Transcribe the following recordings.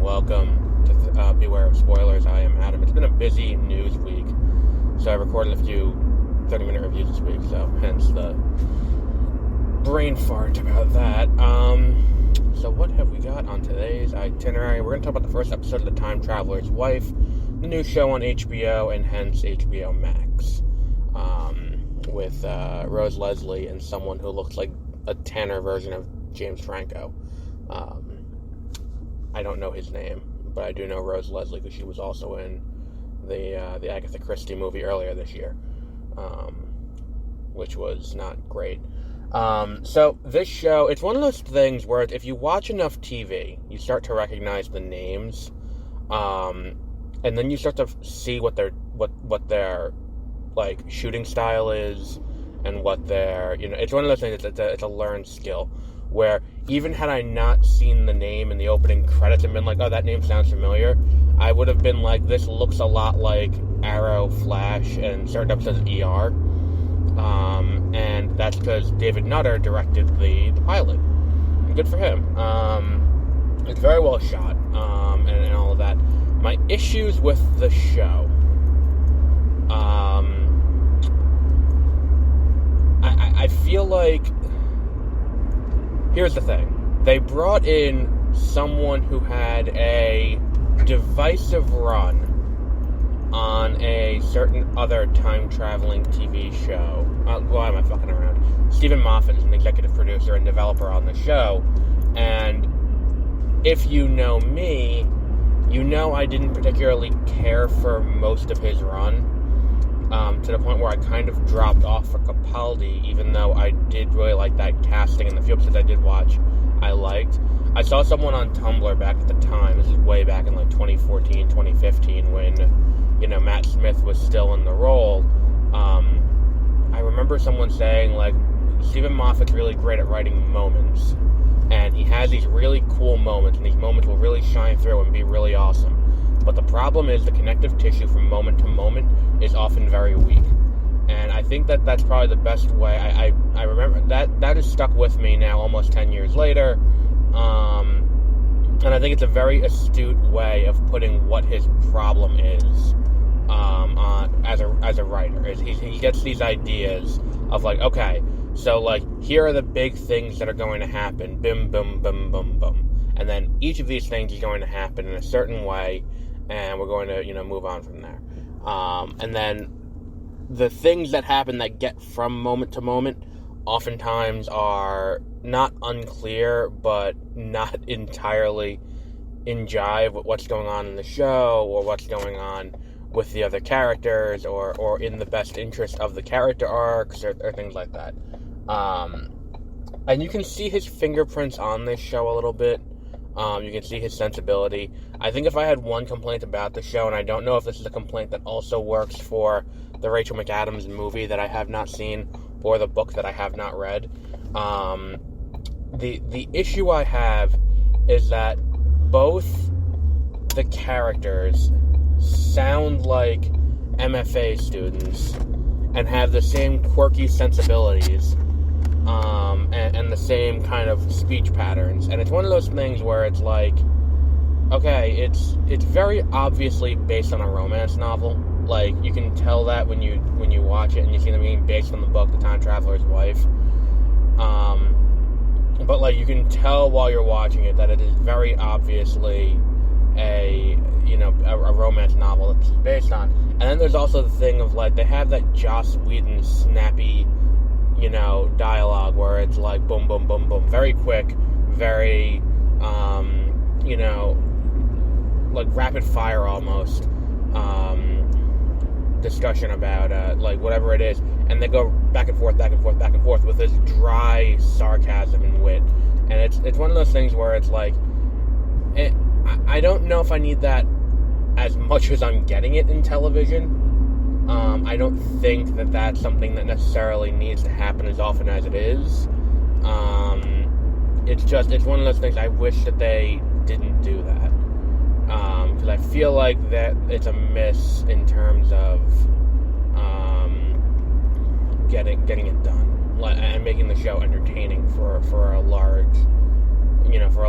and welcome to Beware of Spoilers. I am Adam. It's been a busy news week, so I recorded a few 30-minute reviews this week, so hence the brain fart about that. So what have we got on today's itinerary? We're going to talk about the first episode of The Time Traveler's Wife, the new show on HBO, and hence HBO Max, with Rose Leslie and someone who looks like a tanner version of James Franco. I don't know his name, but I do know Rose Leslie because she was also in the Agatha Christie movie earlier this year, which was not great. So this show, it's one of those things where if you watch enough TV, you start to recognize the names, and then you start to see what their like shooting style is, and what their, it's one of those things. It's a learned skill. Where even had I not seen the name in the opening credits and been like, oh, that name sounds familiar, I would have been like, this looks a lot like Arrow, Flash, and certain episodes of ER. And that's because David Nutter directed the pilot. And good for him. It's very well shot, and all of that. My issues with the show. I feel like... Here's the thing. They brought in someone who had a divisive run on a certain other time-traveling TV show. Why am I fucking around? Stephen Moffat is an executive producer and developer on the show, and if you know me, you know I didn't particularly care for most of his run, to the point where I kind of dropped off for Capaldi, even though I did really like that casting, and the few episodes I did watch, I liked. I saw someone on Tumblr back at the time, this is way back in like 2014, 2015, when, Matt Smith was still in the role. I remember someone saying, like, Stephen Moffat's really great at writing moments, and he has these really cool moments, and these moments will really shine through and be really awesome. But the problem is the connective tissue from moment to moment is often very weak. And I think that's probably the best way. I remember that has stuck with me now almost 10 years later. And I think it's a very astute way of putting what his problem is as a writer. He gets these ideas of like, okay, so like here are the big things that are going to happen. Bim, bum, bum, bum, bum. And then each of these things is going to happen in a certain way, and we're going to, move on from there. And then the things that happen that get from moment to moment oftentimes are not unclear, but not entirely in jive with what's going on in the show, or what's going on with the other characters, or in the best interest of the character arcs, or things like that. And you can see his fingerprints on this show a little bit. You can see his sensibility. I think if I had one complaint about the show, and I don't know if this is a complaint that also works for the Rachel McAdams movie that I have not seen, or the book that I have not read, the issue I have is that both the characters sound like MFA students and have the same quirky sensibilities, and the same kind of speech patterns. And it's one of those things where it's like, okay, it's very obviously based on a romance novel. Like, you can tell that when you watch it, and you see them being based on the book The Time Traveler's Wife. But like, you can tell while you're watching it that it is very obviously a romance novel that it's based on. And then there's also the thing of like, they have that Joss Whedon snappy, dialogue where it's like boom, boom, boom, boom, very quick, very, like rapid fire almost, discussion about, like, whatever it is, and they go back and forth, back and forth, back and forth with this dry sarcasm and wit. And it's one of those things where it's like, I don't know if I need that as much as I'm getting it in television. I don't think that that's something that necessarily needs to happen as often as it is. It's one of those things I wish that they didn't do that. Because I feel like that it's a miss in terms of getting it done and making the show entertaining for a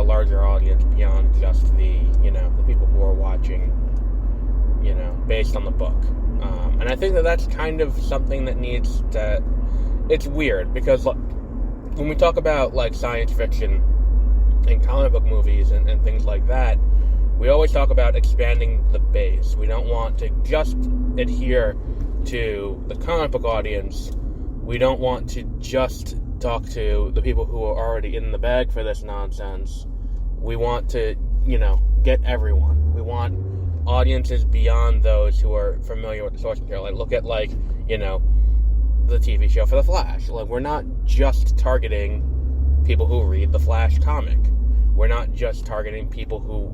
larger audience beyond just the watching, based on the book. And I think that that's kind of something that needs to... It's weird, because when we talk about, science fiction and comic book movies and things like that, we always talk about expanding the base. We don't want to just adhere to the comic book audience. We don't want to just talk to the people who are already in the bag for this nonsense. We want to, get everyone. We want audiences beyond those who are familiar with the source material. Look at, the TV show for The Flash. We're not just targeting people who read the Flash comic. We're not just targeting people who,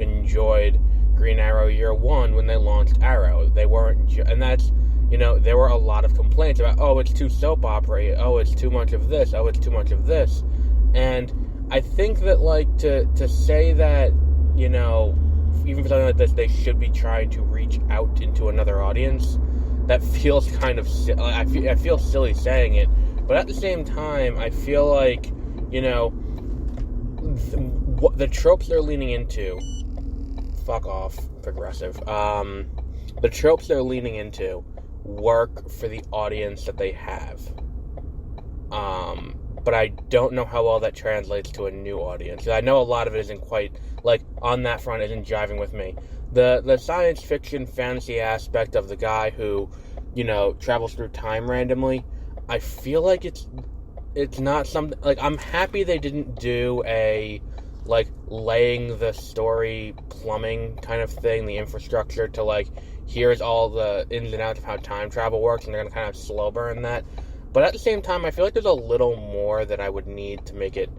enjoyed Green Arrow year one when they launched Arrow. They weren't, and that's, there were a lot of complaints about, oh, it's too soap opera, oh, it's too much of this, oh, it's too much of this. And I think that, to say that, even for something like this, they should be trying to reach out into another audience, that feels kind of, I feel silly saying it, but at the same time, I feel like, the tropes they're leaning into, fuck off, progressive, the tropes they're leaning into work for the audience that they have, but I don't know how well that translates to a new audience. I know a lot of it isn't quite, on that front isn't jiving with me. The science fiction fantasy aspect of the guy who, travels through time randomly, I feel like it's not something, I'm happy they didn't do a, laying the story plumbing kind of thing, the infrastructure to, here's all the ins and outs of how time travel works, and they're going to kind of slow burn that. But at the same time, I feel like there's a little more that I would need to make it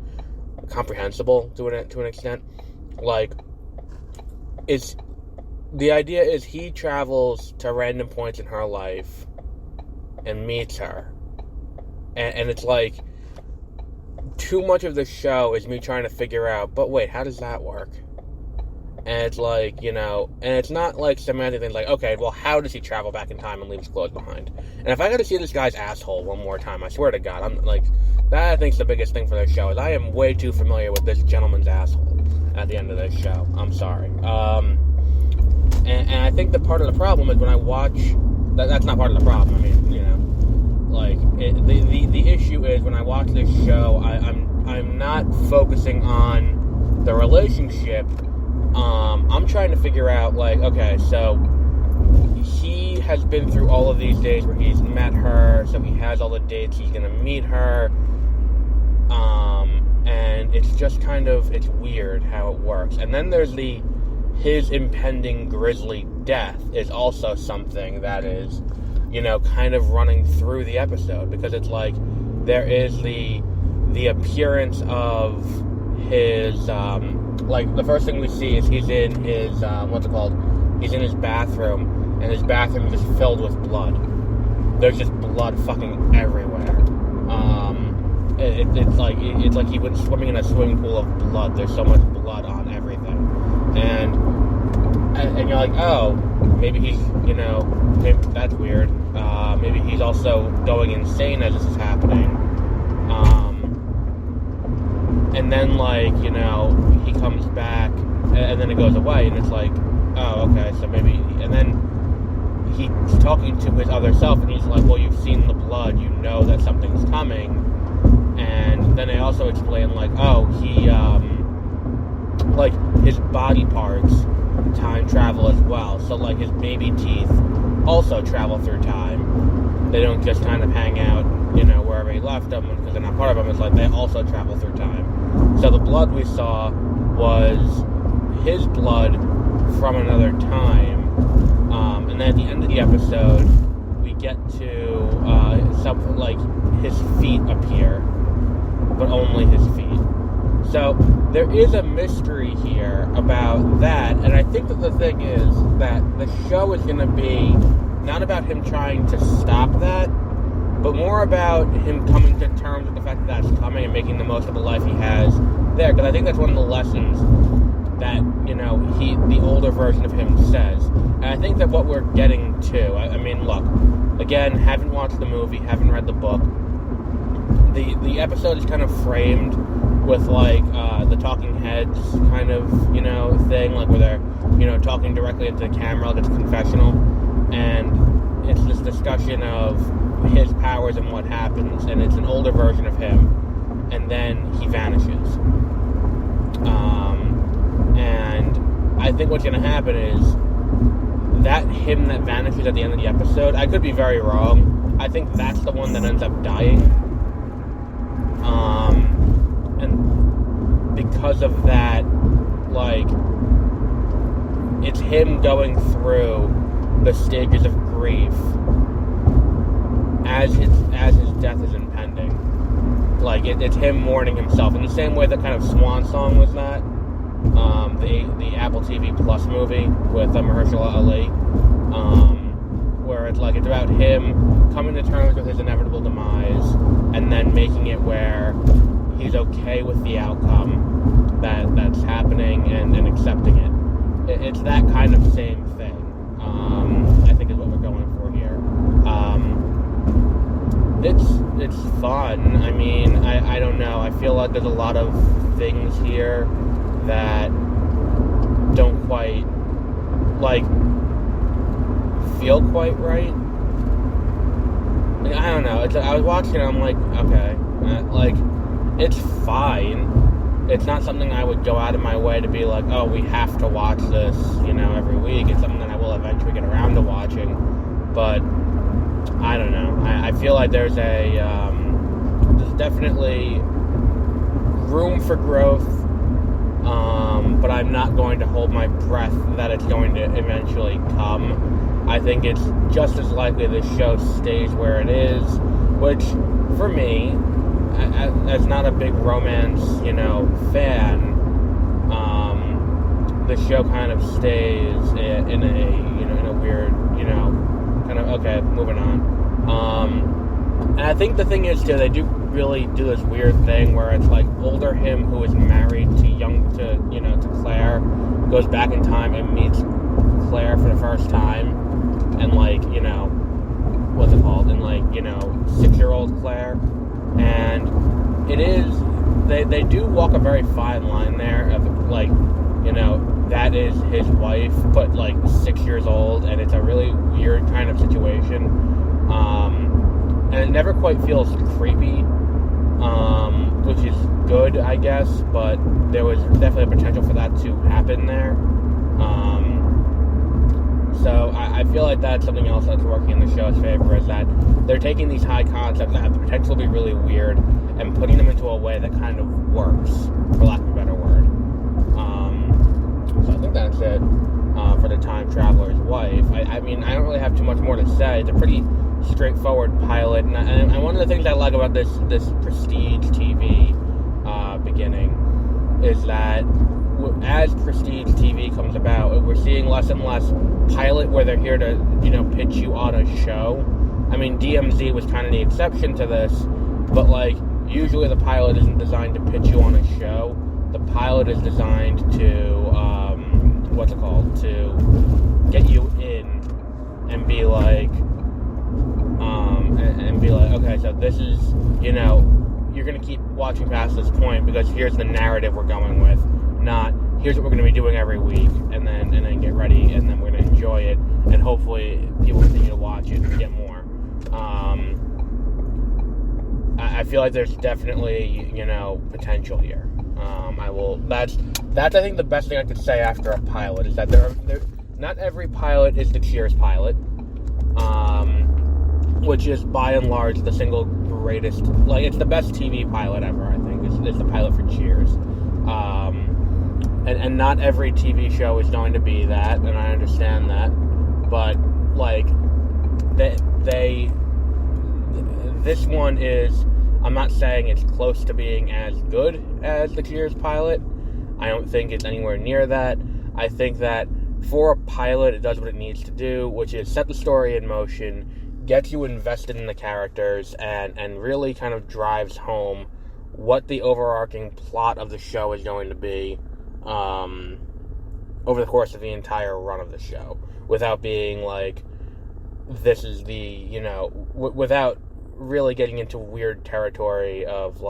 comprehensible to an extent. The idea is he travels to random points in her life and meets her. And it's too much of the show is me trying to figure out, but wait, how does that work? And it's and it's not semantic things okay, well, how does he travel back in time and leave his clothes behind? And if I got to see this guy's asshole one more time, I swear to God, I'm that I think is the biggest thing for this show, is I am way too familiar with this gentleman's asshole at the end of this show. I'm sorry. And I think that part of the problem is when I watch, that's not part of the problem, I mean, the issue is when I watch this show, I'm not focusing on the relationship. I'm trying to figure out, okay, so he has been through all of these days where he's met her, so he has all the dates he's gonna meet her, and it's just it's weird how it works. And then there's his impending grisly death is also something that is, kind of running through the episode, because it's there is the appearance of his, the first thing we see is he's in his, he's in his bathroom, and his bathroom is just filled with blood. There's just blood fucking everywhere. It's like he went swimming in a swimming pool of blood. There's so much blood on everything. And you're oh, maybe he's, maybe that's weird. Maybe he's also going insane as this is happening. And then, he comes back, and then it goes away, and it's oh, okay, so maybe, and then he's talking to his other self, and he's well, you've seen the blood, you know that something's coming. And then they also explain, oh, he, his body parts time travel as well. So, his baby teeth also travel through time. They don't just kind of hang out, wherever he left them, because they're not part of them. It's they also travel through time. So the blood we saw was his blood from another time. And then at the end of the episode, we get to something his feet appear, but only his feet. So there is a mystery here about that, and I think that the thing is that the show is going to be not about him trying to stop that, but more about him coming to terms with the fact that that's coming and making the most of the life he has there. Because I think that's one of the lessons that, the older version of him says. And I think that what we're getting to, I mean, look, again, haven't watched the movie, haven't read the book. The episode is kind of framed with, the Talking Heads kind of, thing, where they're talking directly into the camera, like it's a confessional, and it's this discussion of his powers and what happens, and it's an older version of him, and then he vanishes. And I think what's going to happen is that him that vanishes at the end of the episode, I could be very wrong, I think that's the one that ends up dying. And because of that, like, it's him going through the stages of grief as his death is impending. Like, it's him mourning himself in the same way that kind of Swan Song was that. The Apple TV Plus movie with Mahershala Ali, where it's about him coming to terms with his inevitable demise and then making it where he's okay with the outcome that's happening and accepting it. It's that kind of same thing, I think is what we're going for here. It's fun. I mean, I don't know. I feel like there's a lot of things here that don't quite, feel quite right. I don't know. I was watching it, I'm like, okay. It's fine. It's not something I would go out of my way to be like, oh, we have to watch this, every week. It's something that I will eventually get around to watching. But, I don't know. I feel like there's definitely room for growth. But I'm not going to hold my breath that it's going to eventually come. I think it's just as likely this show stays where it is, which, for me, as not a big romance, fan, the show kind of stays in a weird, kind of, okay, moving on. And I think the thing is, too, they do really do this weird thing where it's older him who is married to Claire goes back in time and meets Claire for the first time, and what's it called? And 6-year-old Claire, and it is they do walk a very fine line there of that is his wife, but 6 years old, and it's a really weird kind of situation. And it never quite feels creepy, which is good, I guess, but there was definitely a potential for that to happen there. So I feel like that's something else that's working in the show's favor, is that they're taking these high concepts that have the potential to be really weird and putting them into a way that kind of works, for lack of a better word. So I think that's it for the Time Traveler's Wife. I mean, I don't really have too much more to say. It's a pretty straightforward pilot, and one of the things I like about this Prestige TV beginning is that as Prestige TV comes about, we're seeing less and less pilot where they're here to pitch you on a show. I mean, DMZ was kind of the exception to this, but usually the pilot isn't designed to pitch you on a show. The pilot is designed to to get you in and be okay, so this is, you're going to keep watching past this point because here's the narrative we're going with, not here's what we're going to be doing every week, and then get ready, and then we're going to enjoy it, and hopefully people continue to watch it and get more. I feel like there's definitely, potential here. That's I think the best thing I could say after a pilot is that not every pilot is the Cheers pilot, which is by and large the single greatest, it's the best TV pilot ever, I think, is the pilot for Cheers. And not every TV show is going to be that, and I understand that, but, this one is, I'm not saying it's close to being as good as the Cheers pilot. I don't think it's anywhere near that. I think that for a pilot, it does what it needs to do, which is set the story in motion, gets you invested in the characters, and really kind of drives home what the overarching plot of the show is going to be over the course of the entire run of the show, without being this is the, without really getting into weird territory of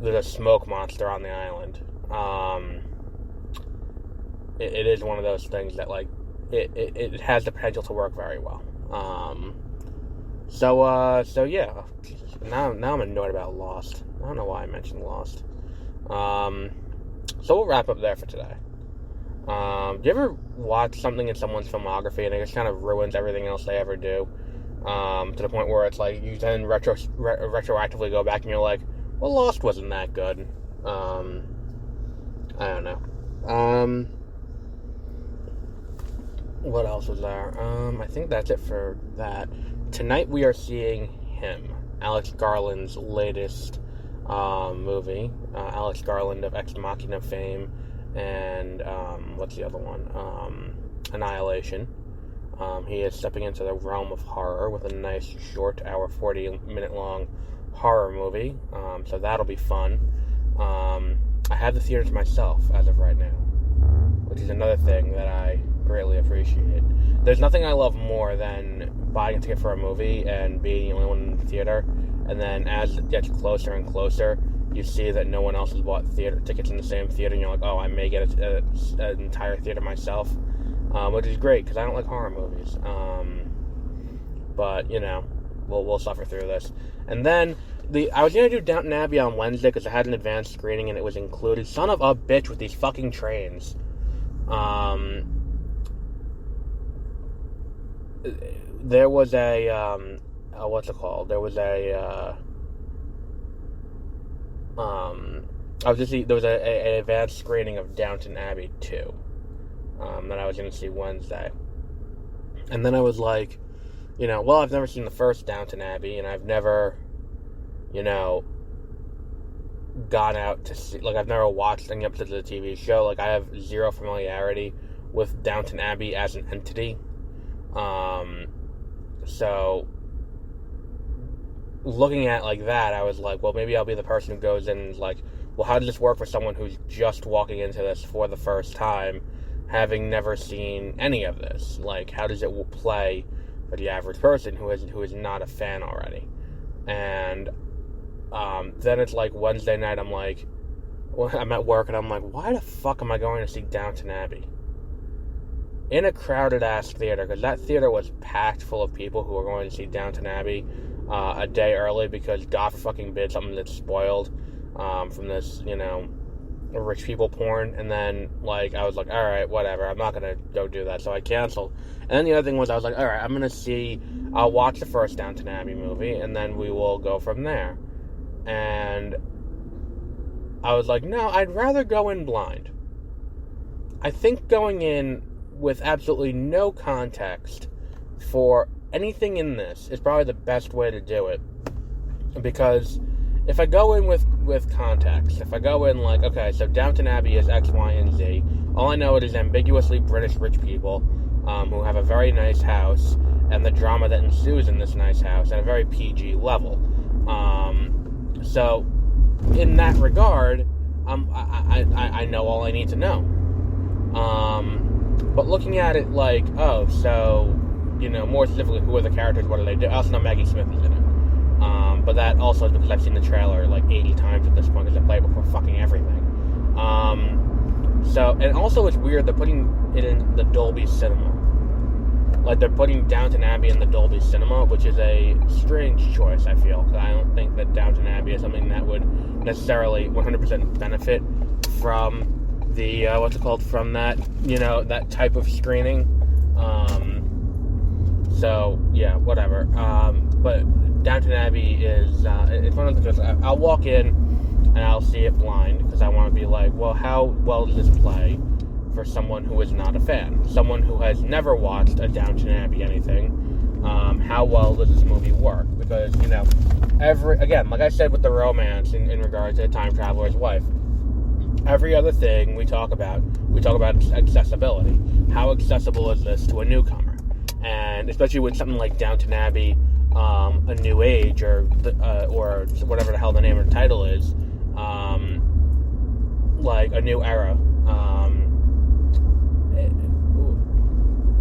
there's a smoke monster on the island. it is one of those things that, like, it has the potential to work very well. So yeah. Now I'm annoyed about Lost. I don't know why I mentioned Lost. So we'll wrap up there for today. Do you ever watch something in someone's filmography and it just kind of ruins everything else they ever do? To the point where it's like you then retroactively go back and you're like, well, Lost wasn't that good. I don't know. What else was there? I think that's it for that. Tonight we are seeing Him, Alex Garland's latest movie. Alex Garland of Ex Machina fame and what's the other one? Annihilation. He is stepping into the realm of horror with a nice short, 40-minute long horror movie. So that'll be fun. I have the theater to myself as of right now, which is another thing that I greatly appreciate. There's nothing I love more than buying a ticket for a movie and being the only one in the theater, and then as it gets closer and closer, you see that no one else has bought theater tickets in the same theater, and you're like, oh, I may get an entire theater myself, which is great, because I don't like horror movies. But, you know, we'll suffer through this. And then, I was going to do Downton Abbey on Wednesday, because I had an advanced screening, and it was included. Son of a bitch with these fucking trains. There was a, what's it called? There was a, there was an advanced screening of Downton Abbey 2, that I was going to see Wednesday. And then I was like, you know, well, I've never seen the first Downton Abbey, and I've never, you know, gone out to see, like, I've never watched any episodes of the TV show. Like, I have zero familiarity with Downton Abbey as an entity. So, looking at like that, I was like, well, maybe I'll be the person who goes in and is like, well, how does this work for someone who's just walking into this for the first time, having never seen any of this? Like, how does it play for the average person who is not a fan already? And then it's like Wednesday night, I'm like, well, I'm at work and I'm like, why the fuck am I going to see Downton Abbey in a crowded-ass theater? Because that theater was packed full of people who were going to see Downton Abbey a day early because God fucking bid something that's spoiled from this, you know, rich people porn. And then, like, I was like, alright, whatever, I'm not going to go do that. So I canceled. And then the other thing was, I was like, alright, I'll watch the first Downton Abbey movie, and then we will go from there. And I was like, no, I'd rather go in blind. I think going in with absolutely no context for anything in this is probably the best way to do it. Because if I go in with context, if I go in like, okay, so Downton Abbey is X, Y, and Z, all I know it is ambiguously British rich people who have a very nice house, and the drama that ensues in this nice house at a very PG level. So, in that regard, I know all I need to know. But looking at it like, oh, so, you know, more specifically, who are the characters, what do they do? I also know Maggie Smith is in it. But that also is because I've seen the trailer like 80 times at this point, because I play it before fucking everything. So, and also it's weird, they're putting it in the Dolby Cinema. Like, they're putting Downton Abbey in the Dolby Cinema, which is a strange choice, I feel, because I don't think that Downton Abbey is something that would necessarily 100% benefit from the, from that, you know, that type of screening. So, yeah, whatever. But Downton Abbey is, it's one of the, I'll walk in and I'll see it blind, because I want to be like, well, how well does this play for someone who is not a fan? Someone who has never watched a Downton Abbey anything, how well does this movie work? Because, you know, again, like I said with the romance in regards to the time traveler's wife, every other thing we talk about accessibility. How accessible is this to a newcomer? And especially with something like Downton Abbey, A New Age, or whatever the hell the name of the title is, like A New Era.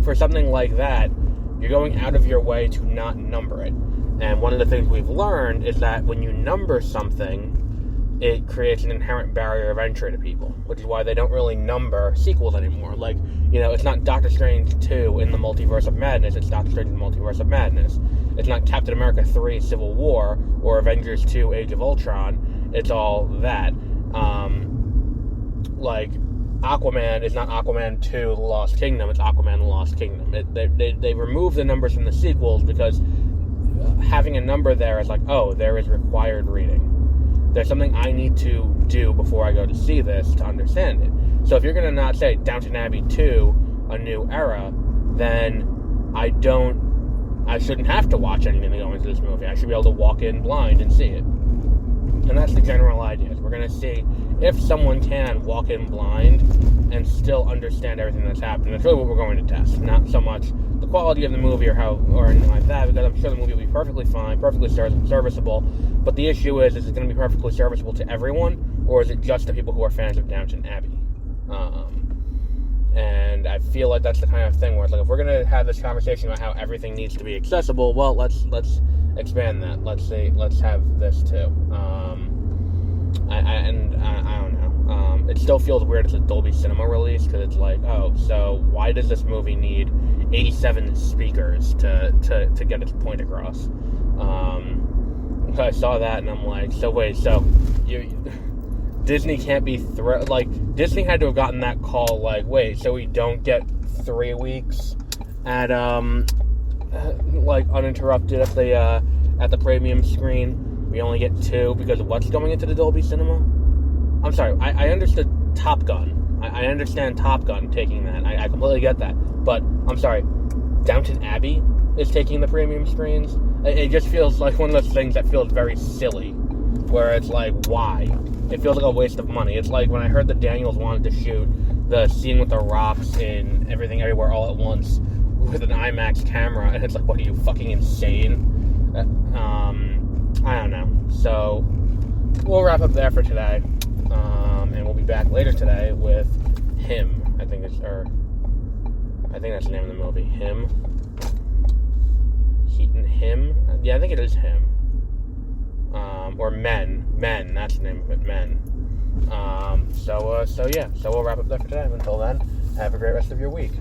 For something like that, you're going out of your way to not number it. And one of the things we've learned is that when you number something, it creates an inherent barrier of entry to people, which is why they don't really number sequels anymore. Like, it's not Doctor Strange 2 in the Multiverse of Madness, it's Doctor Strange in the Multiverse of Madness. It's not Captain America 3 Civil War or Avengers 2 Age of Ultron. It's all that. Like, Aquaman is not Aquaman 2 The Lost Kingdom, it's Aquaman The Lost Kingdom. They remove the numbers from the sequels because having a number there is like, oh, there is required reading. There's something I need to do before I go to see this to understand it. So if you're going to not say Downton Abbey 2, A New Era, then I shouldn't have to watch anything to go into this movie. I should be able to walk in blind and see it. And that's the general idea. We're going to see if someone can walk in blind and still understand everything that's happening. That's really what we're going to test. Not so much the quality of the movie or anything like that, because I'm sure the movie will be perfectly fine, perfectly serviceable. But the issue is it going to be perfectly serviceable to everyone, or is it just the people who are fans of Downton Abbey? And I feel like that's the kind of thing where it's like, if we're going to have this conversation about how everything needs to be accessible, well, let's expand that. Let's have this too. I don't know. It still feels weird as a Dolby Cinema release, because it's like, oh, so why does this movie need 87 speakers to get its point across? I saw that and I'm like, so wait, so Disney can't be Disney had to have gotten that call, like, wait, so we don't get 3 weeks at uninterrupted at the premium screen. We only get 2 because of what's going into the Dolby Cinema. I'm sorry, I understood Top Gun. I understand Top Gun taking that. I completely get that. But I'm sorry, Downton Abbey is taking the premium screens. It just feels like one of those things that feels very silly, where it's like, why? It feels like a waste of money. It's like when I heard that Daniels wanted to shoot the scene with the rocks in Everything Everywhere All at Once with an IMAX camera, and it's like, what, are you fucking insane? I don't know. So we'll wrap up there for today, and we'll be back later today with Him. I think that's the name of the movie. Him. Him? Yeah, I think it is Him. Or Men. That's the name of it. Men. So we'll wrap up there for today. Until then, have a great rest of your week.